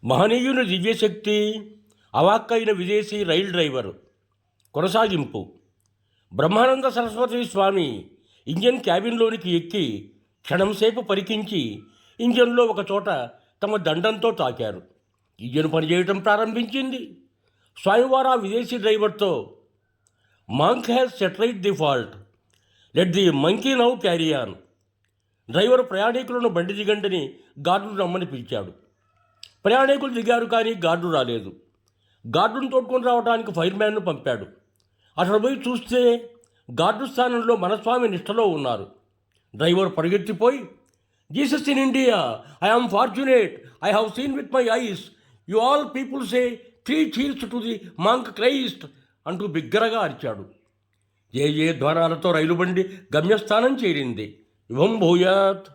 మహనీయుని దివ్యశక్తి, అవాక్కైన విదేశీ రైలు డ్రైవర్. కొనసాగింపు. బ్రహ్మానంద సరస్వతి స్వామి ఇంజన్ క్యాబిన్లోనికి ఎక్కి క్షణంసేపు పరికించి ఇంజన్లో ఒకచోట తమ దండంతో తాకారు. ఇంజన్ పనిచేయటం ప్రారంభించింది. స్వామివారు ఆ విదేశీ డ్రైవర్తో, monk has satellite the fault, let the monkey now carry on. Driver ప్రయాణికులను బండి దిగండిని గార్డును రమ్మని పిలిచాడు. ప్రయాణికులు దిగారు, కానీ గార్డు రాలేదు. గార్డును తోడుకొని రావడానికి ఫైర్మ్యాన్ను పంపాడు. అతడు పోయి చూస్తే గార్డు స్థానంలో మనస్వామి నిష్ఠలో ఉన్నారు. డ్రైవర్ పరిగెత్తిపోయి, Jesus in India, I am fortunate, I have seen with my eyes, you all people say 3 cheers to the monk Christ అంటూ బిగ్గరగా అరిచాడు. జయ జయ ధ్వానాలతో రైలు బండి గమ్యస్థానం చేరింది. శుభం భూయాత్.